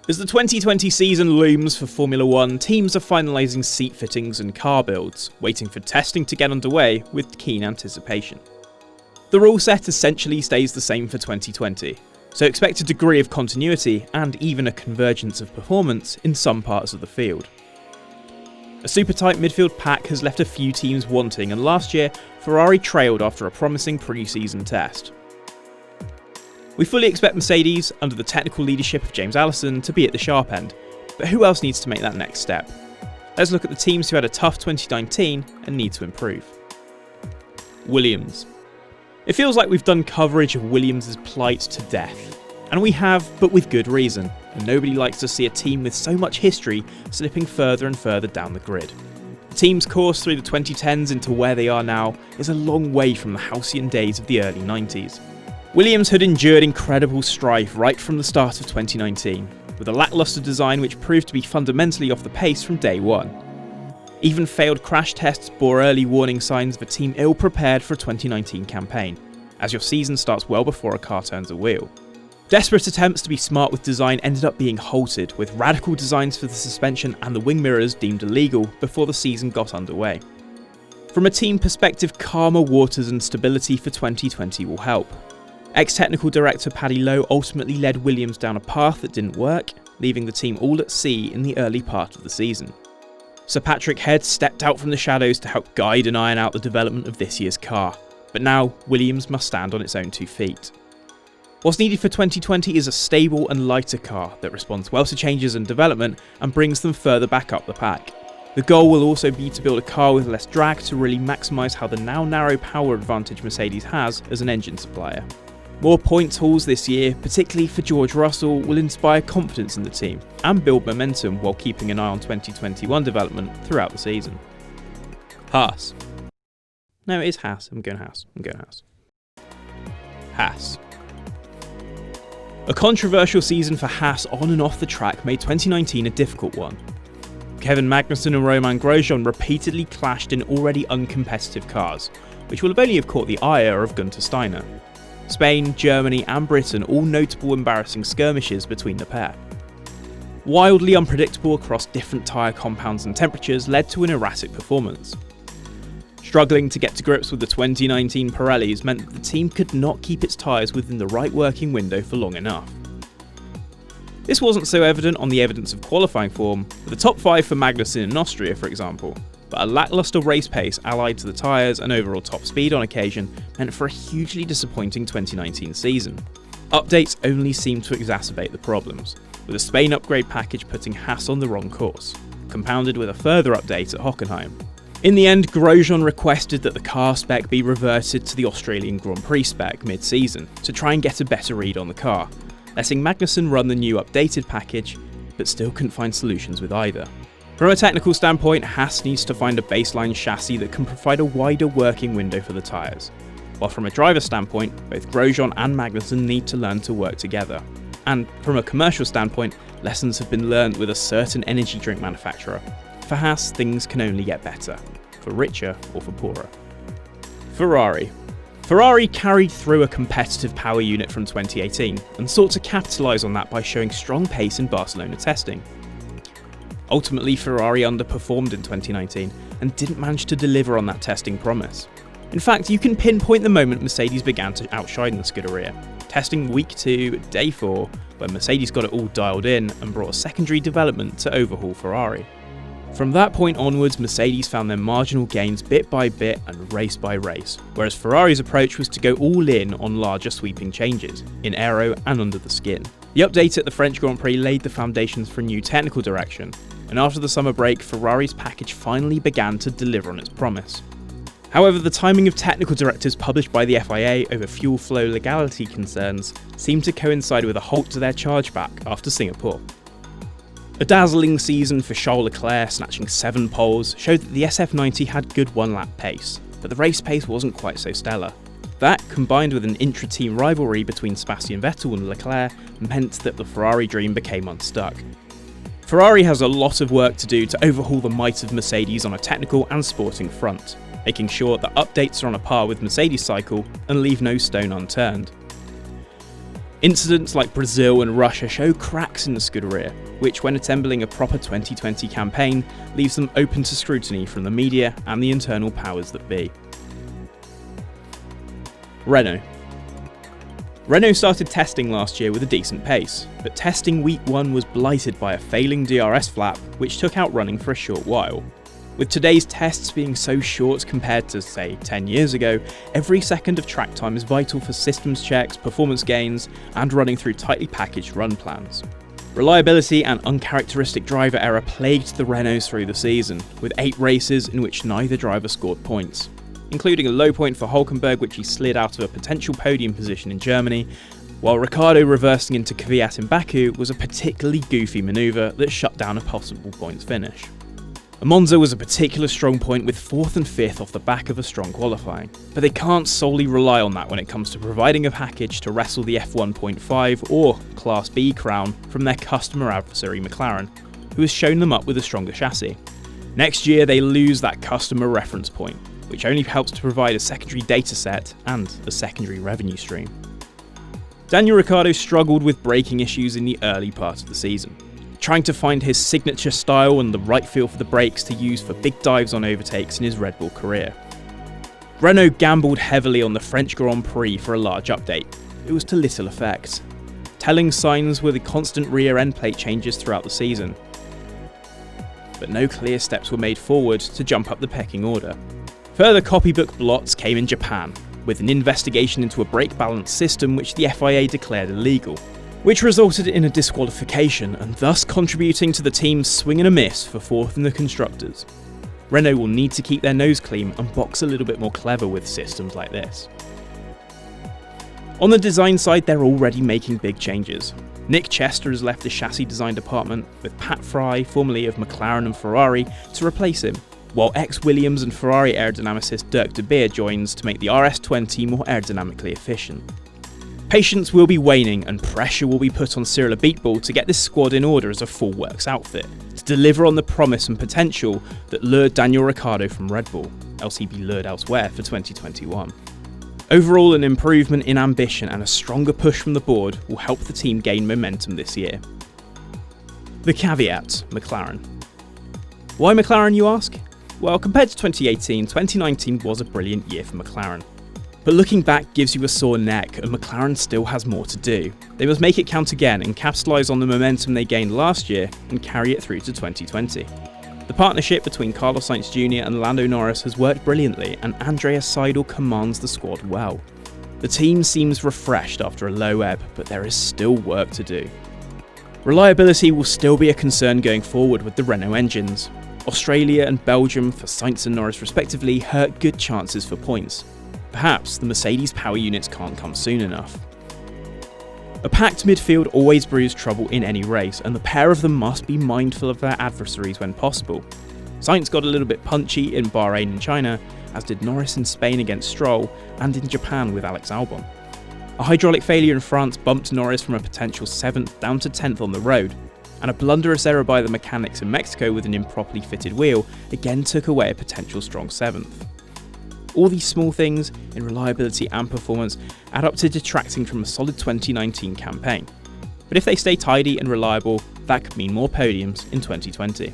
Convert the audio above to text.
As the 2020 season looms for Formula 1, teams are finalising seat fittings and car builds, waiting for testing to get underway with keen anticipation. The rule set essentially stays the same for 2020, so expect a degree of continuity and even a convergence of performance in some parts of the field. A super tight midfield pack has left a few teams wanting, and last year Ferrari trailed after a promising pre-season test. We fully expect Mercedes, under the technical leadership of James Allison, to be at the sharp end, but who else needs to make that next step? Let's look at the teams who had a tough 2019 and need to improve. Williams. It feels like we've done coverage of Williams' plight to death, and we have, but with good reason, and nobody likes to see a team with so much history slipping further and further down the grid. The team's course through the 2010s into where they are now is a long way from the halcyon days of the early 90s. Williams had endured incredible strife right from the start of 2019, with a lacklustre design which proved to be fundamentally off the pace from day one. Even failed crash tests bore early warning signs of a team ill-prepared for a 2019 campaign, as your season starts well before a car turns a wheel. Desperate attempts to be smart with design ended up being halted, with radical designs for the suspension and the wing mirrors deemed illegal before the season got underway. From a team perspective, calmer waters and stability for 2020 will help. Ex-technical director Paddy Lowe ultimately led Williams down a path that didn't work, leaving the team all at sea in the early part of the season. Sir Patrick Head stepped out from the shadows to help guide and iron out the development of this year's car, but now Williams must stand on its own 2 feet. What's needed for 2020 is a stable and lighter car that responds well to changes and development and brings them further back up the pack. The goal will also be to build a car with less drag to really maximise how the now narrow power advantage Mercedes has as an engine supplier. More points hauls this year, particularly for George Russell, will inspire confidence in the team and build momentum while keeping an eye on 2021 development throughout the season. Haas. No, it is Haas. I'm going Haas. Haas. A controversial season for Haas on and off the track made 2019 a difficult one. Kevin Magnussen and Romain Grosjean repeatedly clashed in already uncompetitive cars, which will only have caught the ire of Gunter Steiner. Spain, Germany and Britain all notable embarrassing skirmishes between the pair. Wildly unpredictable across different tyre compounds and temperatures led to an erratic performance. Struggling to get to grips with the 2019 Pirellis meant that the team could not keep its tyres within the right working window for long enough. This wasn't so evident on the evidence of qualifying form, with the top 5 for Magnussen in Austria for example, but a lacklustre race pace allied to the tyres and overall top speed on occasion meant for a hugely disappointing 2019 season. Updates only seemed to exacerbate the problems, with a Spain upgrade package putting Haas on the wrong course, compounded with a further update at Hockenheim. In the end, Grosjean requested that the car spec be reverted to the Australian Grand Prix spec mid-season to try and get a better read on the car, letting Magnussen run the new updated package, but still couldn't find solutions with either. From a technical standpoint, Haas needs to find a baseline chassis that can provide a wider working window for the tyres, while from a driver standpoint, both Grosjean and Magnussen need to learn to work together. And from a commercial standpoint, lessons have been learned with a certain energy drink manufacturer. For Haas, things can only get better, for richer or for poorer. Ferrari. Ferrari carried through a competitive power unit from 2018 and sought to capitalise on that by showing strong pace in Barcelona testing. Ultimately, Ferrari underperformed in 2019 and didn't manage to deliver on that testing promise. In fact, you can pinpoint the moment Mercedes began to outshine the Scuderia, testing week 2, day 4, when Mercedes got it all dialed in and brought a secondary development to overhaul Ferrari. From that point onwards, Mercedes found their marginal gains bit by bit and race by race, whereas Ferrari's approach was to go all in on larger sweeping changes, in aero and under the skin. The update at the French Grand Prix laid the foundations for a new technical direction, and after the summer break, Ferrari's package finally began to deliver on its promise. However, the timing of technical directives published by the FIA over fuel flow legality concerns seemed to coincide with a halt to their chargeback after Singapore. A dazzling season for Charles Leclerc, snatching 7 poles, showed that the SF90 had good one-lap pace, but the race pace wasn't quite so stellar. That, combined with an intra-team rivalry between Sebastian Vettel and Leclerc, meant that the Ferrari dream became unstuck. Ferrari has a lot of work to do to overhaul the might of Mercedes on a technical and sporting front, making sure that updates are on a par with Mercedes' cycle and leave no stone unturned. Incidents like Brazil and Russia show cracks in the Scuderia, which when assembling a proper 2020 campaign leaves them open to scrutiny from the media and the internal powers that be. Renault started testing last year with a decent pace, but testing week 1 was blighted by a failing DRS flap which took out running for a short while. With today's tests being so short compared to, say, 10 years ago, every second of track time is vital for systems checks, performance gains, and running through tightly packaged run plans. Reliability and uncharacteristic driver error plagued the Renaults through the season, with 8 races in which neither driver scored points, including a low point for Hülkenberg which he slid out of a potential podium position in Germany, while Ricciardo reversing into Kvyat in Baku was a particularly goofy manoeuvre that shut down a possible points finish. Monza was a particular strong point with 4th and 5th off the back of a strong qualifying, but they can't solely rely on that when it comes to providing a package to wrestle the F1.5 or Class B crown from their customer adversary McLaren, who has shown them up with a stronger chassis. Next year they lose that customer reference point, which only helps to provide a secondary data set and a secondary revenue stream. Daniel Ricciardo struggled with braking issues in the early part of the season, trying to find his signature style and the right feel for the brakes to use for big dives on overtakes in his Red Bull career. Renault gambled heavily on the French Grand Prix for a large update. It was to little effect. Telling signs were the constant rear end plate changes throughout the season, but no clear steps were made forward to jump up the pecking order. Further copybook blots came in Japan, with an investigation into a brake balance system which the FIA declared illegal, which resulted in a disqualification and thus contributing to the team's swing and a miss for 4th in the Constructors. Renault will need to keep their nose clean and box a little bit more clever with systems like this. On the design side, they're already making big changes. Nick Chester has left the chassis design department, with Pat Fry, formerly of McLaren and Ferrari, to replace him, while ex-Williams and Ferrari aerodynamicist Dirk de Beer joins to make the RS20 more aerodynamically efficient. Patience will be waning and pressure will be put on Cyril Abiteboul to get this squad in order as a full works outfit, to deliver on the promise and potential that lured Daniel Ricciardo from Red Bull, else he'd be lured elsewhere for 2021. Overall, an improvement in ambition and a stronger push from the board will help the team gain momentum this year. The caveat, McLaren. Why McLaren, you ask? Well, compared to 2018, 2019 was a brilliant year for McLaren. But looking back gives you a sore neck, and McLaren still has more to do. They must make it count again and capitalise on the momentum they gained last year and carry it through to 2020. The partnership between Carlos Sainz Jr. and Lando Norris has worked brilliantly, and Andreas Seidl commands the squad well. The team seems refreshed after a low ebb, but there is still work to do. Reliability will still be a concern going forward with the Renault engines. Australia and Belgium for Sainz and Norris respectively hurt good chances for points. Perhaps the Mercedes power units can't come soon enough. A packed midfield always brews trouble in any race, and the pair of them must be mindful of their adversaries when possible. Sainz got a little bit punchy in Bahrain and China, as did Norris in Spain against Stroll, and in Japan with Alex Albon. A hydraulic failure in France bumped Norris from a potential 7th down to 10th on the road, and a blunderous error by the mechanics in Mexico with an improperly fitted wheel again took away a potential strong 7th. All these small things in reliability and performance add up to detracting from a solid 2019 campaign. But if they stay tidy and reliable, that could mean more podiums in 2020.